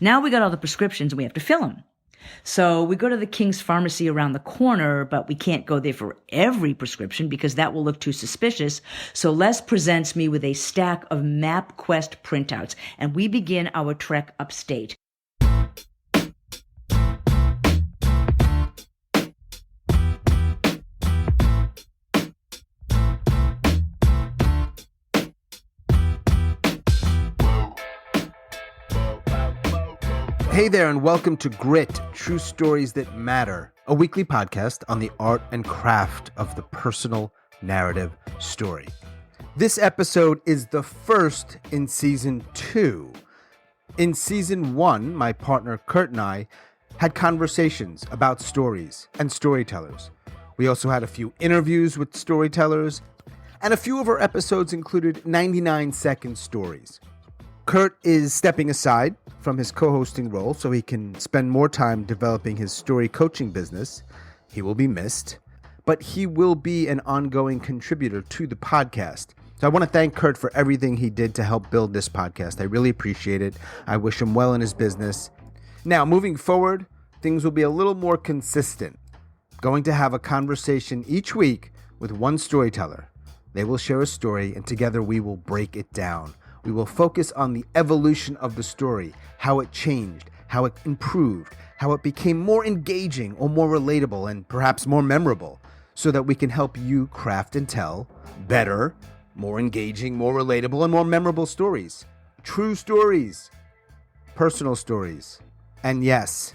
Now we got all the prescriptions and we have to fill them. So we go to the King's Pharmacy around the corner, but we can't go there for every prescription because that will look too suspicious. So Les presents me with a stack of MapQuest printouts, and we begin our trek upstate. Hey there, and welcome to Grit, True Stories That Matter, a weekly podcast on the art and craft of the personal narrative story. This episode is the first in Season 2. In Season 1, my partner Kurt and I had conversations about stories and storytellers. We also had a few interviews with storytellers, and a few of our episodes included 99-second stories. Kurt is stepping aside from his co-hosting role so he can spend more time developing his story coaching business. He will be missed, but he will be an ongoing contributor to the podcast. So I want to thank Kurt for everything he did to help build this podcast. I really appreciate it. I wish him well in his business. Now, moving forward, things will be a little more consistent. Going to have a conversation each week with one storyteller. They will share a story, and together we will break it down. We will focus on the evolution of the story, how it changed, how it improved, how it became more engaging or more relatable and perhaps more memorable, so that we can help you craft and tell better, more engaging, more relatable, and more memorable stories. True stories, personal stories, and yes,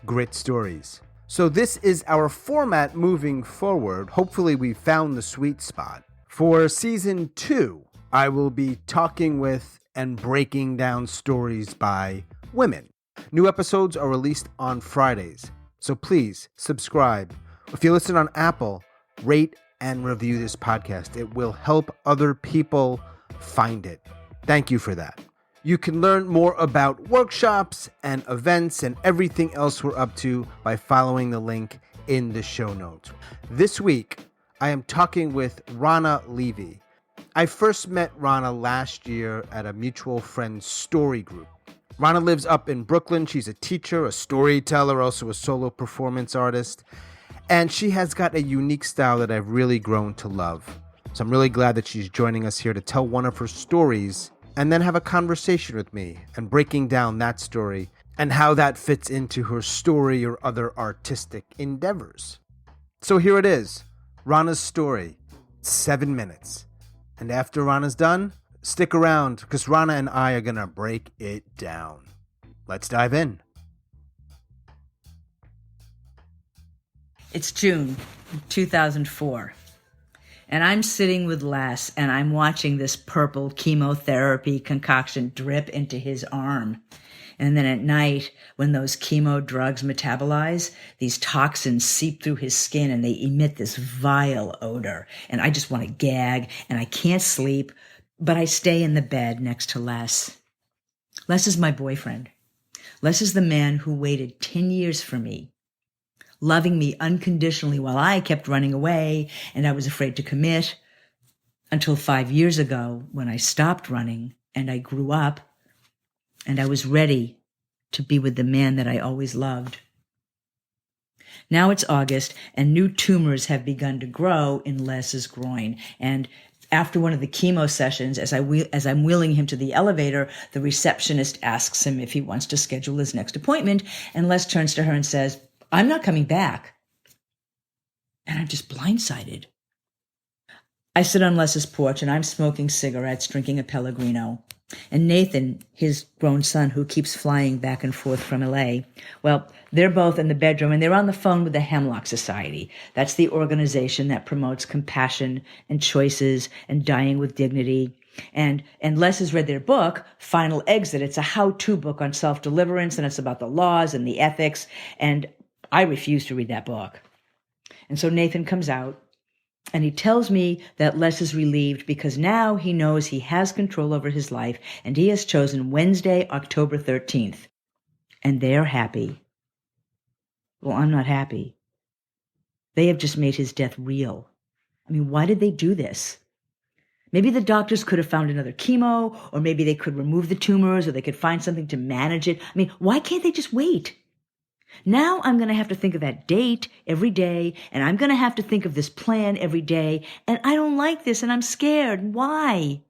grit stories. So this is our format moving forward. Hopefully we found the sweet spot. For Season 2, I will be talking with and breaking down stories by women. New episodes are released on Fridays, so please subscribe. If you listen on Apple, rate and review this podcast. It will help other people find it. Thank you for that. You can learn more about workshops and events and everything else we're up to by following the link in the show notes. This week, I am talking with Ronna Levy. I first met Ronna last year at a mutual friend story group. Ronna lives up in Brooklyn. She's a teacher, a storyteller, also a solo performance artist. And she has got a unique style that I've really grown to love. So I'm really glad that she's joining us here to tell one of her stories and then have a conversation with me and breaking down that story and how that fits into her story or other artistic endeavors. So here it is, Ronna's story, 7 minutes. And after Ronna's done, stick around because Ronna and I are going to break it down. Let's dive in. It's June 2004, and I'm sitting with Les, and I'm watching this purple chemotherapy concoction drip into his arm. And then at night, when those chemo drugs metabolize, these toxins seep through his skin and they emit this vile odor. And I just want to gag, and I can't sleep, but I stay in the bed next to Les. Les is my boyfriend. Les is the man who waited 10 years for me, loving me unconditionally while I kept running away and I was afraid to commit, until 5 years ago when I stopped running and I grew up and I was ready to be with the man that I always loved. Now it's August, and new tumors have begun to grow in Les's groin. And after one of the chemo sessions, as I'm wheeling him to the elevator, the receptionist asks him if he wants to schedule his next appointment, and Les turns to her and says, "I'm not coming back." And I'm just blindsided. I sit on Les's porch, and I'm smoking cigarettes, drinking a Pellegrino. And Nathan, his grown son, who keeps flying back and forth from LA, well, they're both in the bedroom and they're on the phone with the Hemlock Society. That's the organization that promotes compassion and choices and dying with dignity. And Les has read their book, Final Exit. It's a how-to book on self-deliverance, and it's about the laws and the ethics. And I refuse to read that book. And so Nathan comes out, and he tells me that Les is relieved because now he knows he has control over his life, and he has chosen Wednesday, October 13th. And they're happy. Well, I'm not happy. They have just made his death real. I mean, why did they do this? Maybe the doctors could have found another chemo, or maybe they could remove the tumors, or they could find something to manage it. I mean, why can't they just wait? Now I'm going to have to think of that date every day, and I'm going to have to think of this plan every day, and I don't like this, and I'm scared. Why?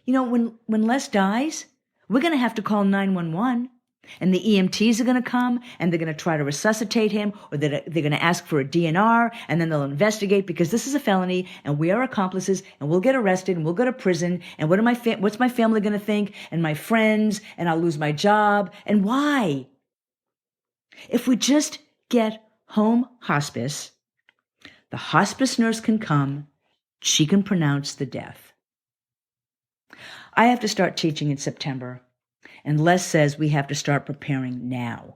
You know, when Les dies, we're going to have to call 911. And the EMTs are going to come, and they're going to try to resuscitate him, or they're going to ask for a DNR, and then they'll investigate because this is a felony, and we are accomplices, and we'll get arrested, and we'll go to prison, and what's my family going to think, and my friends, and I'll lose my job, and why? If we just get home hospice, the hospice nurse can come, she can pronounce the death. I have to start teaching in September. And Les says we have to start preparing now.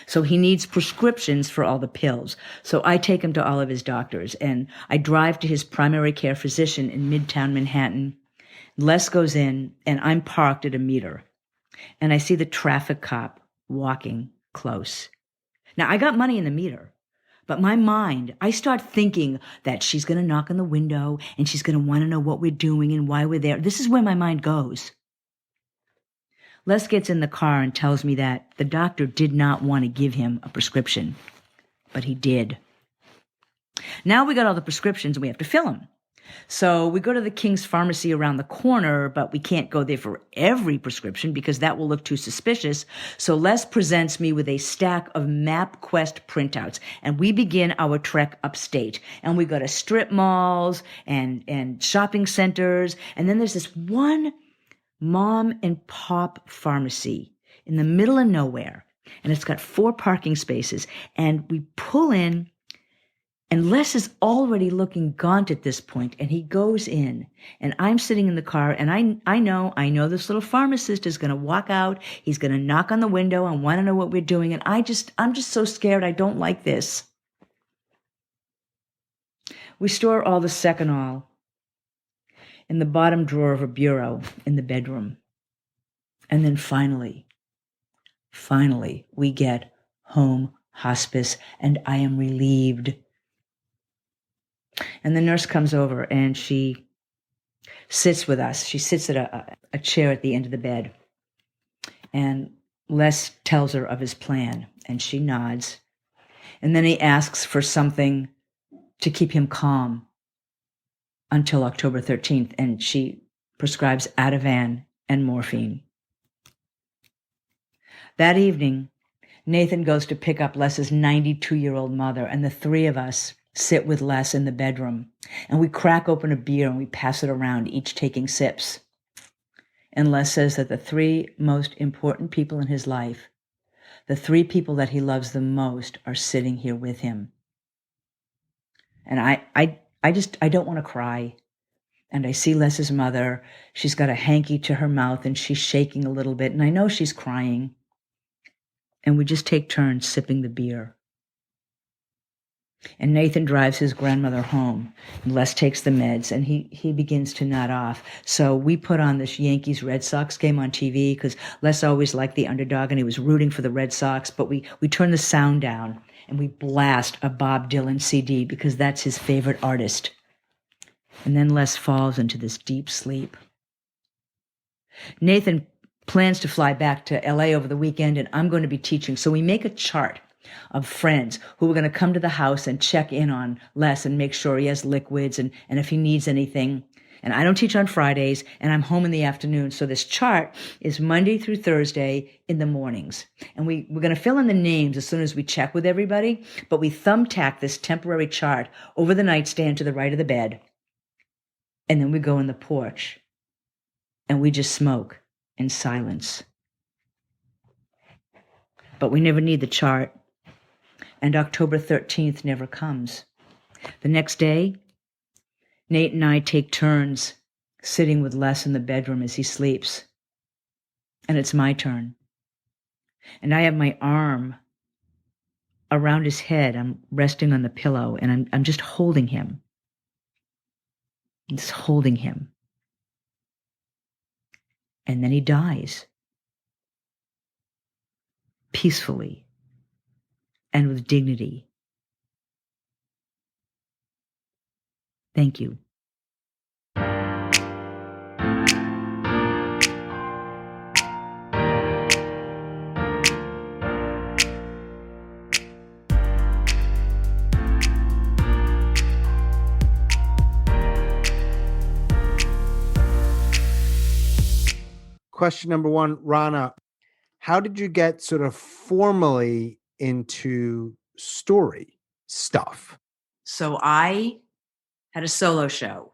So he needs prescriptions for all the pills. So I take him to all of his doctors, and I drive to his primary care physician in Midtown Manhattan. Les goes in, and I'm parked at a meter. And I see the traffic cop walking close. Now, I got money in the meter, but my mind, I start thinking that she's going to knock on the window, and she's going to want to know what we're doing and why we're there. This is where my mind goes. Les gets in the car and tells me that the doctor did not want to give him a prescription, but he did. Now we got all the prescriptions and we have to fill them. So we go to the King's Pharmacy around the corner, but we can't go there for every prescription because that will look too suspicious. So Les presents me with a stack of MapQuest printouts, and we begin our trek upstate. And we go to strip malls and shopping centers, and then there's this one mom and pop pharmacy in the middle of nowhere. And it's got 4 parking spaces. And we pull in, and Les is already looking gaunt at this point. And he goes in, and I'm sitting in the car, and I know this little pharmacist is going to walk out. He's going to knock on the window and want to know what we're doing. And I'm just so scared. I don't like this. We store all the Seconal in the bottom drawer of a bureau in the bedroom. And then finally, we get home hospice, and I am relieved. And the nurse comes over, and she sits with us. She sits at a chair at the end of the bed. And Les tells her of his plan, and she nods. And then he asks for something to keep him calm until October 13th, and she prescribes Ativan and morphine. That evening, Nathan goes to pick up Les's 92-year-old mother, and the 3 of us sit with Les in the bedroom, and we crack open a beer and we pass it around, each taking sips. And Les says that the 3 most important people in his life, the 3 people that he loves the most, are sitting here with him. And I don't want to cry. And I see Les's mother. She's got a hanky to her mouth and she's shaking a little bit. And I know she's crying. And we just take turns sipping the beer. And Nathan drives his grandmother home. And Les takes the meds and he begins to nod off. So we put on this Yankees-Red Sox game on TV because Les always liked the underdog and he was rooting for the Red Sox. But we turn the sound down and we blast a Bob Dylan CD because that's his favorite artist. And then Les falls into this deep sleep. Nathan plans to fly back to LA over the weekend, and I'm going to be teaching. So we make a chart of friends who are going to come to the house and check in on Les and make sure he has liquids and if he needs anything. And I don't teach on Fridays, and I'm home in the afternoon. So this chart is Monday through Thursday in the mornings. And we're going to fill in the names as soon as we check with everybody, but we thumbtack this temporary chart over the nightstand to the right of the bed. And then we go in the porch, and we just smoke in silence. But we never need the chart, and October 13th never comes. The next day, Nate and I take turns sitting with Les in the bedroom as he sleeps. And it's my turn. And I have my arm around his head. I'm resting on the pillow, and I'm just holding him. Just holding him. And then he dies. Peacefully and with dignity. Thank you. question number one, Ronna, how did you get sort of formally into story stuff? So I had a solo show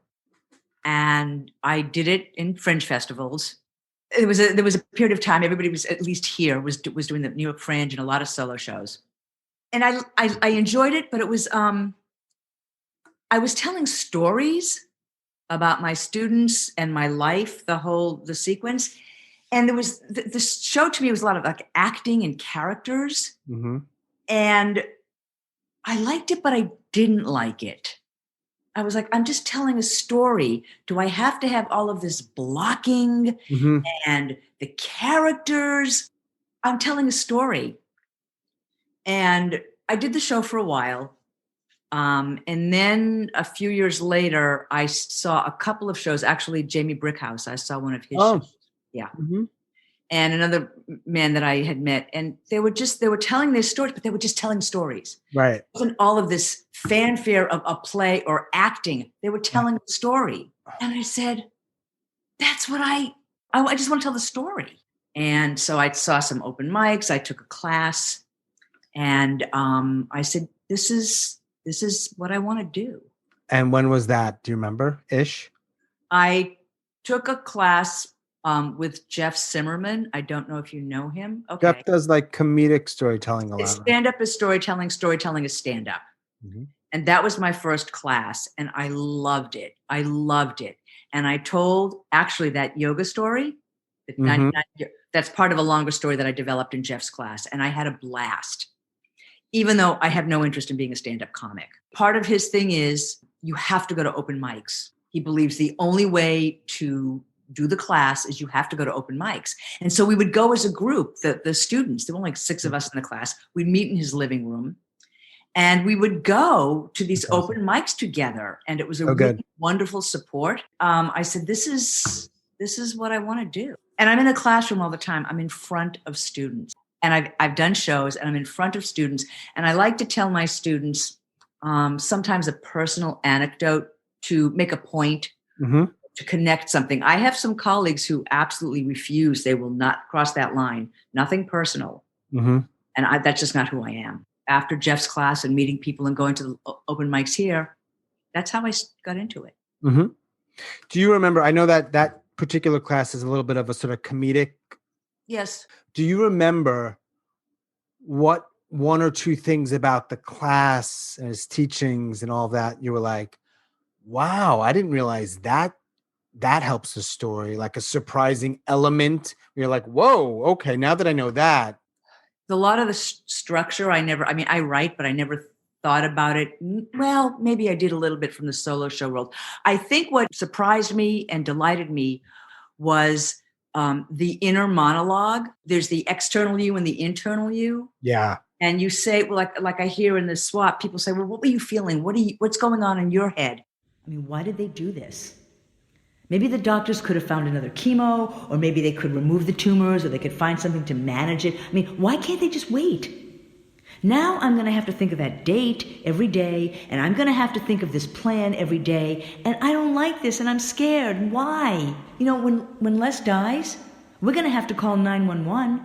and I did it in fringe festivals. There was a period of time everybody was, at least here, was doing the New York Fringe and a lot of solo shows. And I enjoyed it, but it was I was telling stories about my students and my life, the sequence. And there was the show to me was a lot of like acting and characters. Mm-hmm. And I liked it, but I didn't like it. I was like, I'm just telling a story. Do I have to have all of this blocking Mm-hmm. and the characters? I'm telling a story. And I did the show for a while. And then a few years later, I saw a couple of shows. Actually, Jamie Brickhouse, I saw one of his shows. Yeah. Mm-hmm. And another man that I had met. And they were telling their stories, but they were just telling stories. Right. It wasn't all of this fanfare of a play or acting. They were telling a story. And I said, that's what I just want to tell the story. And so I saw some open mics. I took a class and I said, this is what I want to do. And when was that? Do you remember ish? I took a class with Jeff Zimmerman. I don't know if you know him. Okay. Jeff does like comedic storytelling a lot. Stand-up is storytelling. Storytelling is stand-up. Mm-hmm. And that was my first class. And I loved it. And I told actually that yoga story. That's part of a longer story that I developed in Jeff's class. And I had a blast, even though I have no interest in being a stand-up comic. Part of his thing is you have to go to open mics. He believes the only way to do the class is you have to go to open mics. And so we would go as a group, the students, there were like 6 of us in the class. We'd meet in his living room and we would go to these open mics together. And it was a really wonderful support. I said, this is what I want to do. And I'm in a classroom all the time. I'm in front of students. And I've done shows and I'm in front of students. And I like to tell my students sometimes a personal anecdote to make a point, to connect something. I have some colleagues who absolutely refuse. They will not cross that line. Nothing personal. And that's just not who I am. After Jeff's class and meeting people and going to the open mics here, that's how I got into it. Mm-hmm. Do you remember, I know that particular class is a little bit of a sort of comedic. Yes. Do you remember what one or two things about the class and his teachings and all of that you were like, wow, I didn't realize that helps the story, like a surprising element. You're like, whoa, okay, now that I know that. A lot of the structure, I write, but I never thought about it. Well, maybe I did a little bit from the solo show world. I think what surprised me and delighted me was the inner monologue. There's the external you and the internal you. Yeah. And you say, well, like I hear in the swap, people say, well, what were you feeling? What's going on in your head? I mean, why did they do this? Maybe the doctors could have found another chemo, or maybe they could remove the tumors, or they could find something to manage it. I mean, why can't they just wait? Now I'm going to have to think of that date every day, and I'm going to have to think of this plan every day, and I don't like this, and I'm scared. Why? You know, when Les dies, we're going to have to call 911,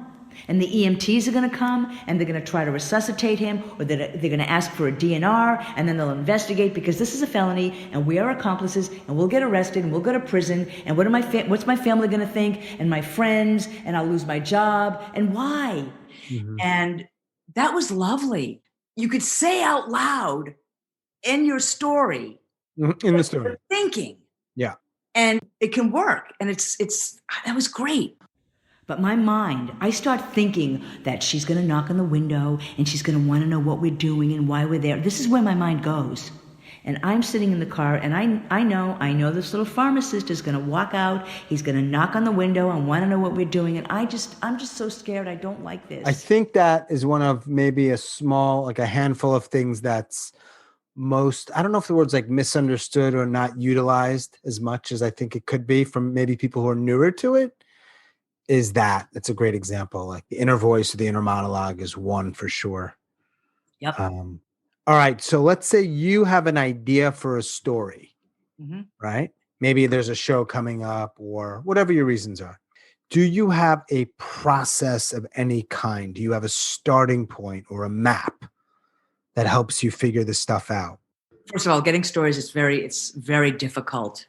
and the EMTs are going to come, and they're going to try to resuscitate him, or they're going to ask for a DNR, and then they'll investigate because this is a felony, and we are accomplices, and we'll get arrested, and we'll go to prison, and what's my family going to think, and my friends, and I'll lose my job, and why? Mm-hmm. And that was lovely. You could say out loud in your story. In the story. Thinking. Yeah. And it can work. And that was great. But my mind, I start thinking that she's going to knock on the window and she's going to want to know what we're doing and why we're there. This is where my mind goes. And I'm sitting in the car and I know this little pharmacist is going to walk out. He's going to knock on the window and want to know what we're doing. And I'm just so scared. I don't like this. I think that is one of maybe a small, like a handful of things that's most, I don't know if the word's like misunderstood or not utilized as much as I think it could be from maybe people who are newer to it. Is that it's a great example. Like the inner voice or the inner monologue is one for sure. Yep. All right. So let's say you have an idea for a story, right? Maybe there's a show coming up or whatever your reasons are. Do you have a process of any kind? Do you have a starting point or a map that helps you figure this stuff out? First of all, getting stories is very difficult.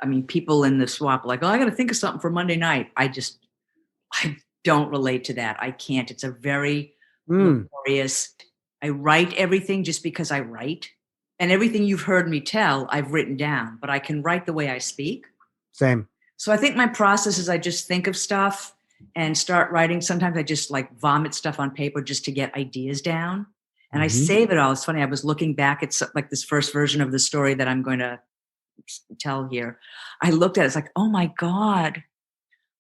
I mean, people in the swap are like, oh, I got to think of something for Monday night. I don't relate to that. I can't. It's a very Mm, laborious. I write everything just because I write, and everything you've heard me tell, I've written down. But I can write the way I speak. same. So I think my process is I just think of stuff and start writing. Sometimes I just like vomit stuff on paper just to get ideas down. And I Mhm. save it all. It's funny. I was looking back at like this first version of the story that I'm going to tell here. I looked at it. It's like, oh my God,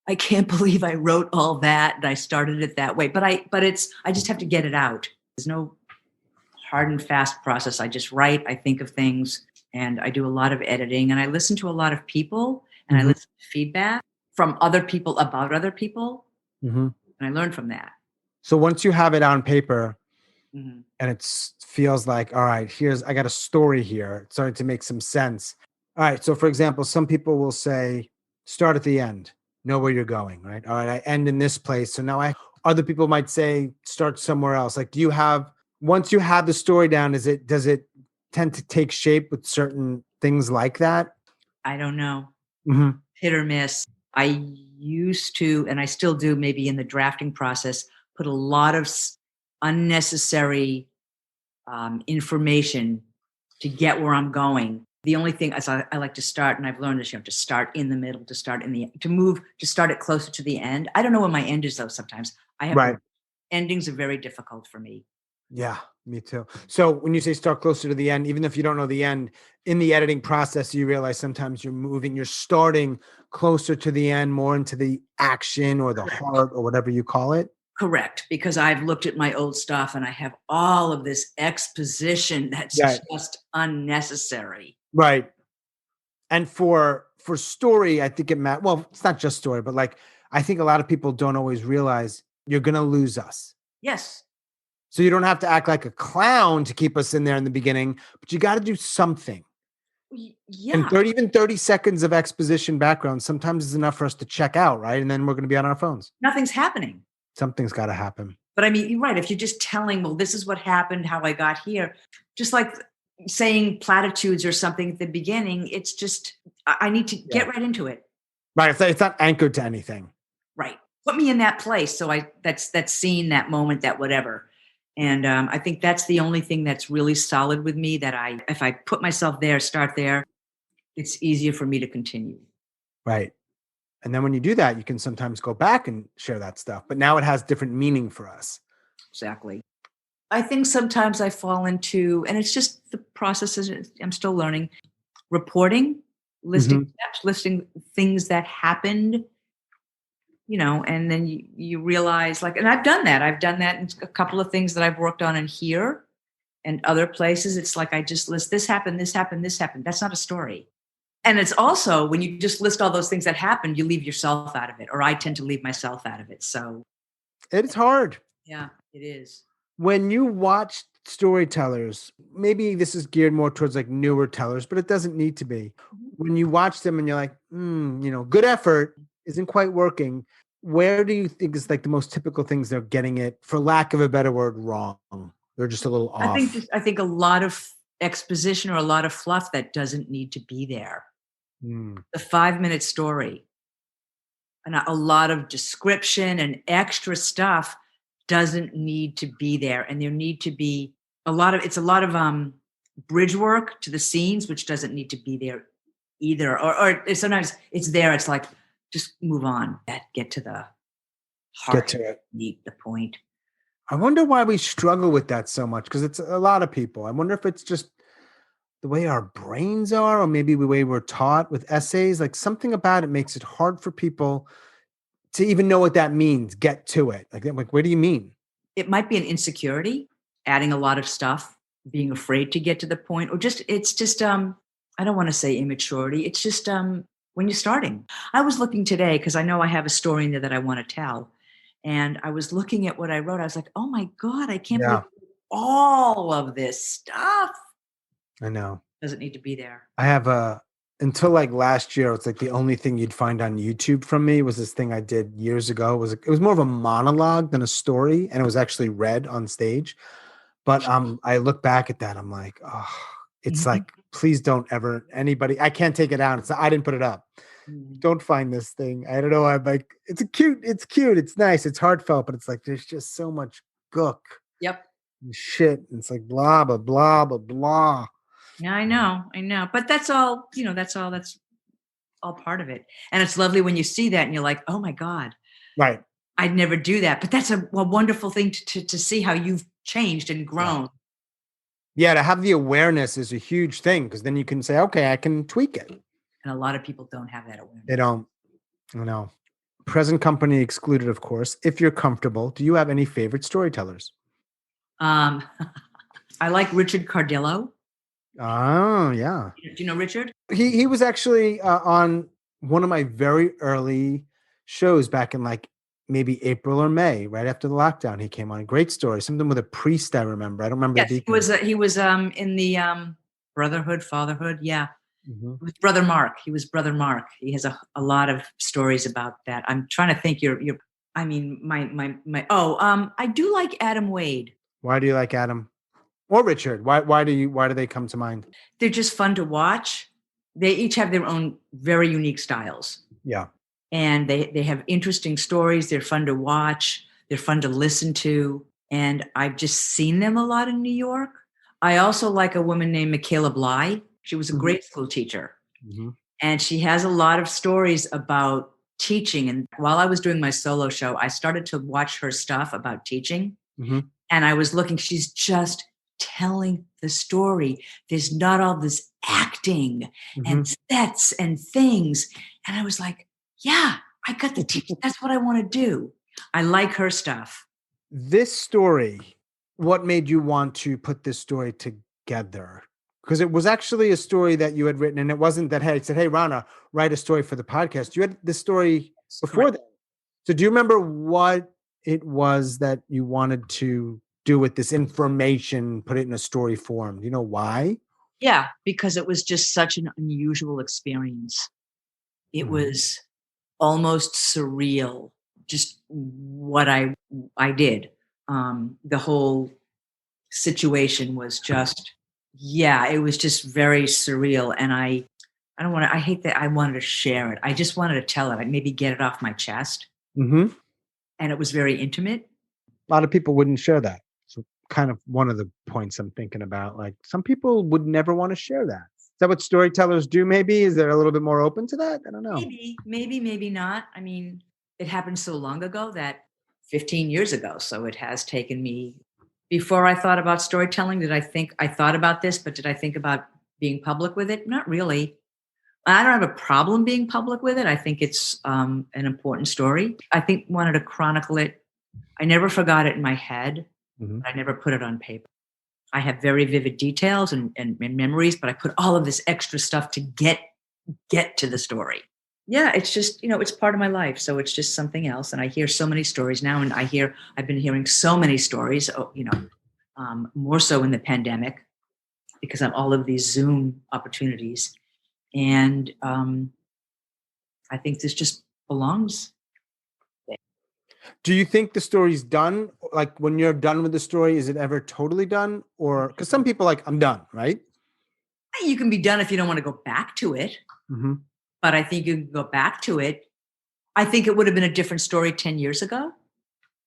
I can't believe I wrote all that and I started it that way. But I just have to get it out. There's no hard and fast process. I just write, I think of things, and I do a lot of editing, and I listen to a lot of people, and I Mhm. listen to feedback from other people about other people, Mhm. and I learn from that. So once you have it on paper Mhm. and it feels like, all right, I got a story here. It's starting to make some sense. All right. So for example, some people will say, start at the end, know where you're going, right? All right. I end in this place. So now other people might say, start somewhere else. Like, once you have the story down, does it tend to take shape with certain things like that? I don't know, Hmm. hit or miss. I used to, and I still do, maybe in the drafting process, put a lot of unnecessary information to get where I'm going. The only thing is I like to start, and I've learned this, you have to start in the middle, to start it closer to the end. I don't know where my end is though. Sometimes Right. endings are very difficult for me. Yeah, me too. So when you say start closer to the end, even if you don't know the end, in the editing process, you realize sometimes you're starting closer to the end, more into the action or the Correct. heart or whatever you call it. Correct. Because I've looked at my old stuff and I have all of this exposition that's Yeah. just unnecessary. Right. And for story, I think well, it's not just story, but like I think a lot of people don't always realize you're gonna lose us. Yes. So you don't have to act like a clown to keep us in there in the beginning, but you got to do something. And Yeah. 30 seconds of exposition background sometimes is enough for us to check out, right? And then we're going to be on our phones. Nothing's happening. Something's got to happen. But I mean, you're right. If you're just telling, well, this is what happened, how I got here, just like saying platitudes or something at the beginning, it's just, I need to Yeah. get right into it. Right. It's not anchored to anything. Right. Put me in that place. So that scene, that moment, that whatever. And I think that's the only thing that's really solid with me if I put myself there, start there, it's easier for me to continue. Right. And then when you do that, you can sometimes go back and share that stuff. But now it has different meaning for us. Exactly. I think sometimes I fall into, and it's just the process I'm still learning, reporting, listing Mhm. steps, listing things that happened, and then you realize like, and I've done that. I've done that in a couple of things that I've worked on in here and other places. It's like I just list this happened, this happened, this happened. That's not a story. And it's also when you just list all those things that happened, you leave yourself out of it, or I tend to leave myself out of it. So It's hard. yeah, it is. When you watch storytellers, maybe this is geared more towards like newer tellers, but it doesn't need to be. When you watch them and you're like, good effort isn't quite working. Where do you think is like the most typical things they're getting it, for lack of a better word, wrong? They're just a little off. I think a lot of exposition or a lot of fluff that doesn't need to be there. Mm, The 5-minute story and a lot of description and extra stuff doesn't need to be there. And there need to be a lot of bridge work to the scenes, which doesn't need to be there either. Or sometimes it's there. It's like, just move on. Get to the get heart, to it. meet the point. I wonder why we struggle with that so much, because it's a lot of people. I wonder if it's just the way our brains are, or maybe the way we're taught with essays. Like something about it makes it hard for people to even know what that means. Get to it. Like what do you mean? It might be an insecurity, adding a lot of stuff, being afraid to get to the point, or it's just I don't want to say immaturity. It's just when you're starting. I was looking today because I know I have a story in there that I want to tell. And I was looking at what I wrote. I was like, oh my God, I can't believe Yeah, all of this stuff I know. doesn't need to be there. I have until like last year, it's like the only thing you'd find on YouTube from me was this thing I did years ago. It was more of a monologue than a story, and it was actually read on stage. But I look back at that, I'm like, oh, it's Mhm. like, please don't ever anybody. I can't take it down. I didn't put it up. Mhm. Don't find this thing. I don't know. I'm like, it's cute, it's nice, it's heartfelt, but it's like there's just so much gook Yep. and shit. And it's like blah blah blah blah blah. Yeah, I know. But that's all, that's all part of it. And it's lovely when you see that and you're like, oh my God, Right. I'd never do that. But that's a wonderful thing to see how you've changed and Yeah. grown. Yeah, to have the awareness is a huge thing because then you can say, okay, I can tweak it. And a lot of people don't have that awareness. They don't, Present company excluded, of course. If you're comfortable, do you have any favorite storytellers? Um, I like Richard Cardillo. Oh, yeah. Do you know Richard? He was actually on one of my very early shows back in like maybe April or May, right after the lockdown. He came on. Great story. Something with a priest, I remember. I don't remember Yes, the he was in the Brotherhood, Fatherhood. Yeah. details. With Brother Mark. He was Brother Mark. He has a lot of stories about that. I'm trying to think you're I mean I do like Adam Wade. Why do you like Adam or Richard? Why do they come to mind? They're just fun to watch. They each have their own very unique styles. Yeah. And they have interesting stories. They're fun to watch. They're fun to listen to. And I've just seen them a lot in New York. I also like a woman named Michaela Bly. She was a grade school teacher. Mm-hmm. And she has a lot of stories about teaching. And while I was doing my solo show, I started to watch her stuff about teaching. Mm-hmm. And I was looking, she's just telling the story. There's not all this acting and sets and things. And I was like, yeah, I got the teach. That's what I want to do. I like her stuff. This story, what made you want to put this story together? Because it was actually a story that you had written, and it wasn't that, hey, it said, hey, Ronna, write a story for the podcast. You had this story before that. So do you remember what it was that you wanted to do with this information, put it in a story form? Do you know why? Yeah, because it was just such an unusual experience. It was almost surreal, just what I did. The whole situation was just, yeah, it was just very surreal. And I don't want to, I hate that I wanted to share it. I just wanted to tell it. I maybe get it off my chest. Mm-hmm. And it was very intimate. A lot of people wouldn't share that. So kind of one of the points I'm thinking about, like some people would never want to share that. Is that what storytellers do? Maybe is there a little bit more open to that? I don't know. Maybe not. I mean, it happened so long ago, that 15 years ago. So it has taken me, before I thought about storytelling, I thought about this, but did I think about being public with it? Not really. I don't have a problem being public with it. I think it's an important story. I think wanted to chronicle it. I never forgot it in my head. But I never put it on paper. I have very vivid details and memories, but I put all of this extra stuff to get to the story. Yeah, it's just, it's part of my life. So it's just something else. And I hear so many stories now, and I've been hearing so many stories, more so in the pandemic, because of all of these Zoom opportunities. And I think this just belongs. Do you think the story's done? Like when you're done with the story, is it ever totally done? Or because some people like, I'm done, right? You can be done if you don't want to go back to it. Mm-hmm. But I think you can go back to it. I think it would have been a different story 10 years ago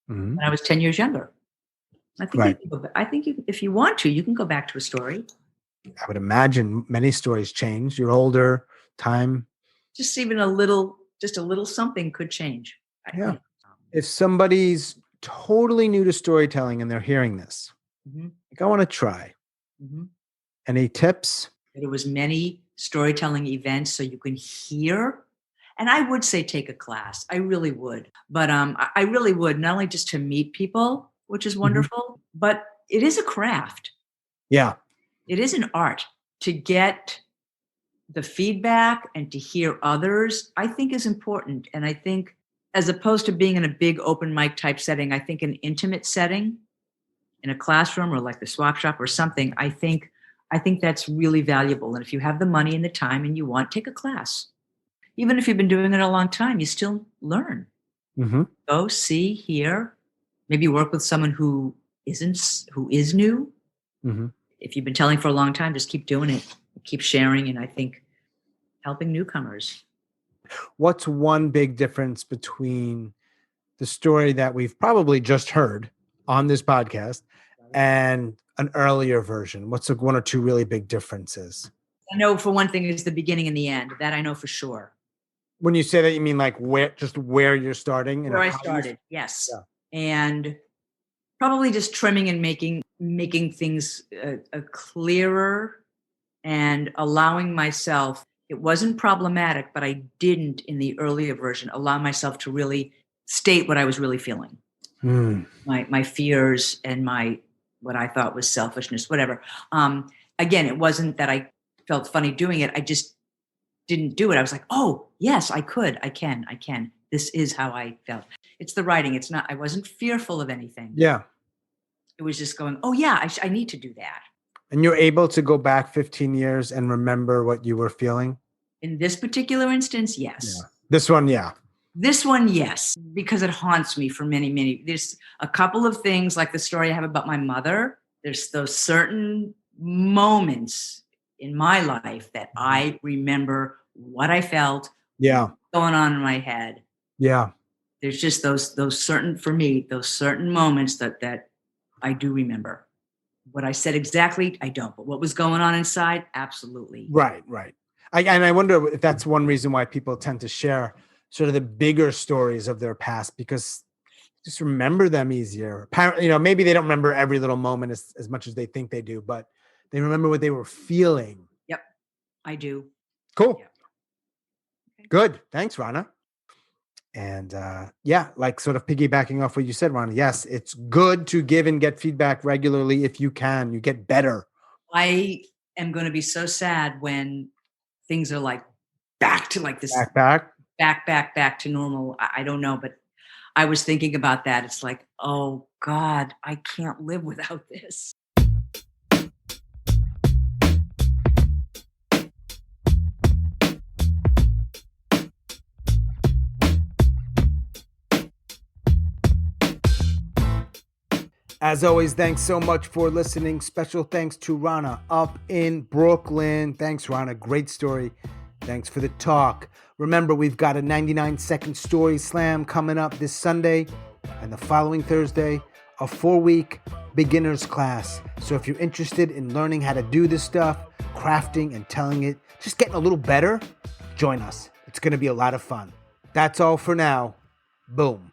when I was 10 years younger. I think if you want to, you can go back to a story. I would imagine many stories change. You're older, time. Just even a little something could change. Yeah. If somebody's totally new to storytelling and they're hearing this, like I want to try. Any tips? There was many storytelling events so you can hear. And I would say take a class. I really would. But I really would, not only just to meet people, which is wonderful, but it is a craft. Yeah. It is an art to get the feedback and to hear others, I think is important. And I think as opposed to being in a big open mic type setting, I think an intimate setting in a classroom or like the swap shop or something, I think I think that's really valuable. And if you have the money and the time and you want, take a class. Even if you've been doing it a long time, you still learn. Mm-hmm. Go, see, hear, maybe work with someone who is new. Mm-hmm. If you've been telling for a long time, just keep doing it, keep sharing. And I think helping newcomers. What's one big difference between the story that we've probably just heard on this podcast and an earlier version? What's one or two really big differences? I know for one thing is the beginning and the end. That I know for sure. When you say that, you mean like where you're starting? Where I started, yes. Yeah. And probably just trimming and making things clearer and allowing myself. It wasn't problematic, but I didn't in the earlier version allow myself to really state what I was really feeling. My fears and what I thought was selfishness, whatever. Again, it wasn't that I felt funny doing it. I just didn't do it. I was like, oh, yes, I could. I can. This is how I felt. It's the writing. I wasn't fearful of anything. Yeah. It was just going, oh, yeah, I need to do that. And you're able to go back 15 years and remember what you were feeling? In this particular instance, yes. Yeah. This one, yeah. This one, yes, because it haunts me for many. There's a couple of things like the story I have about my mother. There's those certain moments in my life that I remember what I felt, going on in my head. Yeah. There's just those certain, for me, those certain moments that I do remember. What I said exactly, I don't. But what was going on inside, absolutely. Right. And I wonder if that's one reason why people tend to share sort of the bigger stories of their past, because just remember them easier. Apparently, maybe they don't remember every little moment as much as they think they do, but they remember what they were feeling. Yep, I do. Cool. Yep. Okay. Good. Thanks, Ronna. And like sort of piggybacking off what you said, Ronna, yes, it's good to give and get feedback regularly if you can. You get better. I am going to be so sad when things are like back to like this. Back to normal. I don't know, but I was thinking about that. It's like, oh God, I can't live without this. As always, thanks so much for listening. Special thanks to Ronna up in Brooklyn. Thanks, Ronna. Great story. Thanks for the talk. Remember, we've got a 99-second story slam coming up this Sunday, and the following Thursday, a 4-week beginner's class. So if you're interested in learning how to do this stuff, crafting and telling it, just getting a little better, join us. It's going to be a lot of fun. That's all for now. Boom.